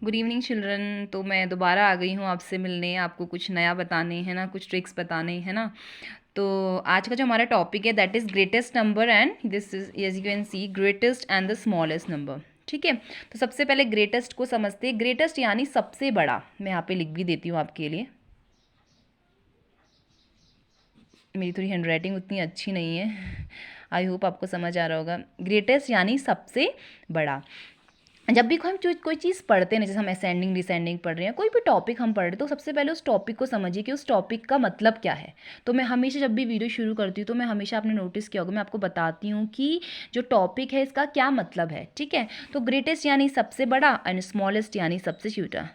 Good evening children. तो मैं दोबारा आ गई हूँ आपसे मिलने, आपको कुछ नया बताने है ना, कुछ ट्रिक्स बताने है ना। तो आज का जो हमारा टॉपिक है that is greatest number and this is as you can see greatest and the smallest number. ठीक है, तो सबसे पहले ग्रेटेस्ट को समझते हैं। ग्रेटेस्ट यानी सबसे बड़ा। मैं यहाँ पे लिख भी देती हूँ आपके लिए, मेरी थोड़ी हैंड राइटिंग उतनी अच्छी नहीं है। आई होप आपको समझ आ रहा होगा। ग्रेटेस्ट यानी सबसे बड़ा। जब भी हम कोई चीज़ पढ़ते हैं, जैसे हम असेंडिंग डिसेंडिंग पढ़ रहे हैं, कोई भी टॉपिक हम पढ़ रहे हैं, तो सबसे पहले उस टॉपिक को समझिए कि उस टॉपिक का मतलब क्या है। तो मैं हमेशा जब भी वीडियो शुरू करती हूँ तो मैं हमेशा, आपने नोटिस किया होगा, मैं आपको बताती हूँ कि जो टॉपिक है इसका क्या मतलब है। ठीक है, तो ग्रेटेस्ट यानी सबसे बड़ा एंड स्मॉलेस्ट यानी सबसे छोटा।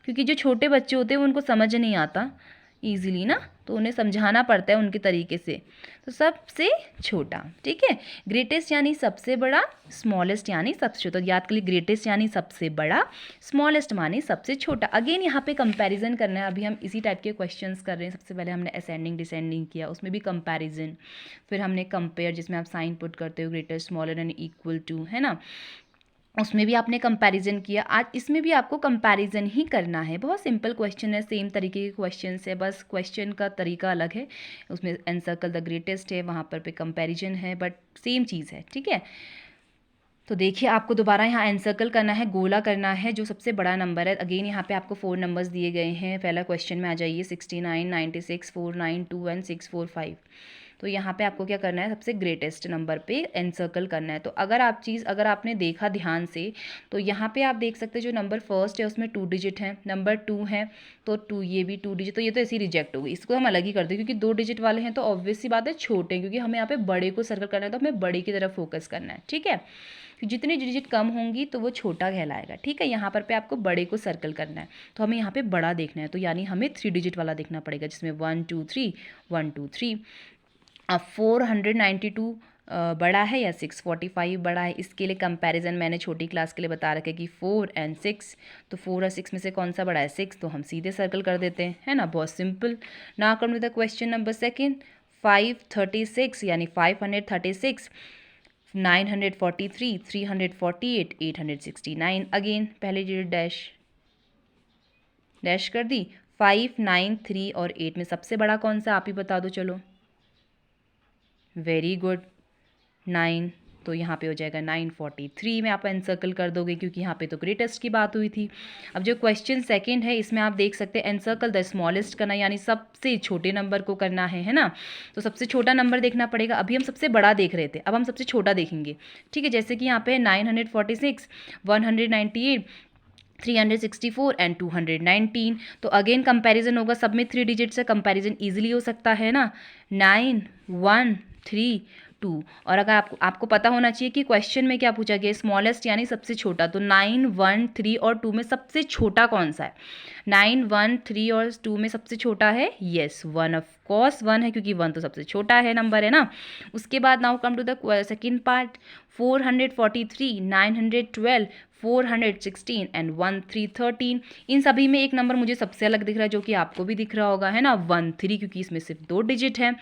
क्योंकि जो छोटे बच्चे होते हैं वो उनको समझ नहीं आता ईजिली ना, तो उन्हें समझाना पड़ता है उनके तरीके से। तो सबसे छोटा। ठीक है, ग्रेटेस्ट यानी सबसे बड़ा, स्मॉलेस्ट यानी सबसे छोटा। तो याद कर लीजिए, ग्रेटेस्ट यानी सबसे बड़ा, स्मॉलेस्ट मानी सबसे छोटा। अगेन यहाँ पे कंपैरिजन करना है। अभी हम इसी टाइप के क्वेश्चंस कर रहे हैं। सबसे पहले हमने असेंडिंग डिसेंडिंग किया, उसमें भी कंपैरिजन। फिर हमने कंपेयर, जिसमें आप साइन पुट करते हो, greatest smaller and equal to, है ना, उसमें भी आपने कंपैरिजन किया। आज इसमें भी आपको कंपैरिजन ही करना है। बहुत सिंपल क्वेश्चन है, सेम तरीके के क्वेश्चन है, बस क्वेश्चन का तरीका अलग है। उसमें एनसर्कल द ग्रेटेस्ट है, वहाँ पर पे कंपैरिजन है, बट सेम चीज़ है। ठीक है, तो देखिए आपको दोबारा यहाँ एनसर्कल करना है, गोला करना है जो सबसे बड़ा नंबर है। अगेन यहाँ पे आपको 4 नंबर्स दिए गए हैं। पहला क्वेश्चन में आ जाइए, 69, 96, 492 एंड 645। तो यहाँ पे आपको क्या करना है, सबसे ग्रेटेस्ट नंबर पे एनसर्कल करना है। तो अगर आपने देखा ध्यान से, तो यहाँ पे आप देख सकते हैं जो नंबर फर्स्ट है उसमें 2 डिजिट है, नंबर 2 है तो 2, ये भी 2 डिजिट, तो ये तो ऐसे ही रिजेक्ट होगी। इसको हम अलग ही कर दें, क्योंकि 2 डिजिट वाले हैं तो ऑब्वियस सी बात है छोटे हैं, क्योंकि हमें यहाँ पे बड़े को सर्कल करना है, तो हमें बड़े की तरफ फोकस करना है। ठीक है, जितनी डिजिट कम होंगी तो वो छोटा कहलाएगा। ठीक है, यहाँ पर पे आपको बड़े को सर्कल करना है, तो हमें यहाँ पे बड़ा देखना है, तो यानी हमें 3 डिजिट वाला देखना पड़ेगा, जिसमें 1 2 3 1 2 3। अब 492 बड़ा है या 645 बड़ा है, इसके लिए कंपैरिजन मैंने छोटी क्लास के लिए बता रखा है कि 4 एंड 6। तो 4 और 6 में से कौन सा बड़ा है, 6, तो हम सीधे सर्कल कर देते हैं, है ना, बहुत simple. Now come to the question number second. 536 यानी 536, 943, 348, 869। अगेन पहले डिजिट डैश डैश कर दी। 5, 9, 3 और 8 में सबसे बड़ा कौन सा, आप ही बता दो चलो। Very good, 9। तो यहाँ पे हो जाएगा 943 में आप एनसर्कल कर दोगे, क्योंकि यहाँ पे तो ग्रेटेस्ट की बात हुई थी। अब जो क्वेश्चन सेकंड है, इसमें आप देख सकते हैं एनसर्कल द स्मॉलेस्ट करना, यानी सबसे छोटे नंबर को करना है ना। तो सबसे छोटा नंबर देखना पड़ेगा। अभी हम सबसे बड़ा देख रहे थे, अब हम सबसे छोटा देखेंगे। ठीक है, जैसे कि यहाँ पे 946, 198, 364 एंड 219। तो अगेन कंपैरिजन होगा, सब में 3 डिजिट से कंपैरिजन इजीली हो सकता है ना। 9, 1, 3, 2। और अगर आपको पता होना चाहिए कि क्वेश्चन में क्या पूछा गया, स्मॉलेस्ट यानी सबसे छोटा। तो 9, 1, 3 और 2 में सबसे छोटा कौन सा है। 9, 1, 3 और 2 में सबसे छोटा है, येस 1, ऑफ कोर्स 1 है, क्योंकि 1 तो सबसे छोटा है नंबर, है ना। उसके बाद now come to the second part. 443, 912, 416 and 1313। इन सभी में एक नंबर मुझे सबसे अलग दिख रहा है, जो कि आपको भी दिख रहा होगा, है ना, 13, क्योंकि इसमें सिर्फ 2 डिजिट है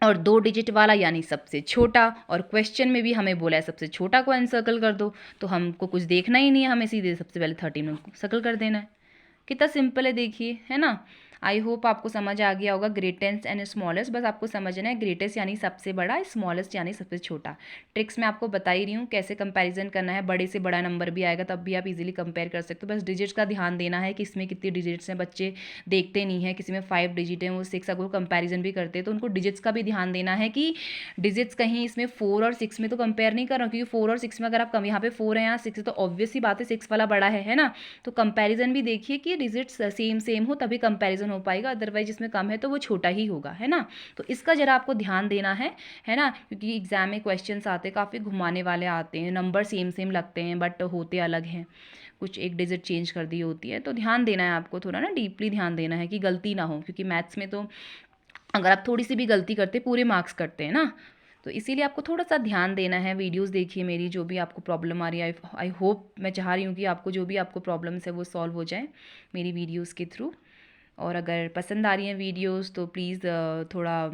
और 2 डिजिट वाला यानी सबसे छोटा। और क्वेश्चन में भी हमें बोला है सबसे छोटा को एनसर्कल कर दो, तो हमको कुछ देखना ही नहीं है, हमें सीधे सबसे पहले 13 में सर्कल कर देना है। कितना सिंपल है देखिए, है ना। आई होप आपको समझ आ गया होगा ग्रेटेस्ट एंड स्मॉलेस्ट। बस आपको समझना है, ग्रेटेस्ट यानी सबसे बड़ा, स्मॉलेस्ट यानी सबसे छोटा। ट्रिक्स मैं आपको बता ही रही हूँ कैसे कंपैरिजन करना है। बड़े से बड़ा नंबर भी आएगा तब भी आप इजीली कंपेयर कर सकते हो। बस डिजिट्स का ध्यान देना है कि इसमें कितनी डिजिट्स हैं, बच्चे देखते नहीं है। किसी में 5 डिजिट है, वो 6, अगर कंपेरिजन भी करते हैं तो उनको डिजिट्स का भी ध्यान देना है कि डिजिट्स कहीं इसमें 4 और 6 में तो कंपेयर नहीं कर रहा हूँ, क्योंकि 4 और 6 में अगर आप कम, यहाँ पे 4 है, यहाँ 6 है, तो ऑब्वियस ही बात है 6 वाला बड़ा है ना। तो कंपैरिजन भी देखिए कि डिजिट्स सेम सेम हो तभी कंपैरिजन हो पाएगा, अदरवाइज इसमें कम है तो वो छोटा ही होगा, है ना। तो इसका जरा आपको ध्यान देना है ना, क्योंकि एग्जाम में क्वेश्चंस आते हैं काफ़ी घुमाने वाले आते हैं, नंबर सेम सेम लगते हैं बट होते अलग हैं, कुछ एक डिजिट चेंज कर दी होती है। तो ध्यान देना है आपको, थोड़ा ना डीपली ध्यान देना है कि गलती ना हो, क्योंकि मैथ्स में तो अगर आप थोड़ी सी भी गलती करते पूरे मार्क्स करते हैं ना। तो इसीलिए आपको थोड़ा सा ध्यान देना है। वीडियोस देखिए मेरी, जो भी आपको प्रॉब्लम आ रही है, आई होप, मैं चाह रही हूँ कि आपको जो भी आपको प्रॉब्लम्स है वो सॉल्व हो जाए मेरी वीडियोस के थ्रू। और अगर पसंद आ रही हैं वीडियोस तो प्लीज़ थोड़ा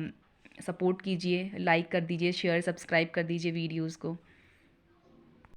सपोर्ट कीजिए, लाइक कर दीजिए, शेयर सब्सक्राइब कर दीजिए वीडियोस को।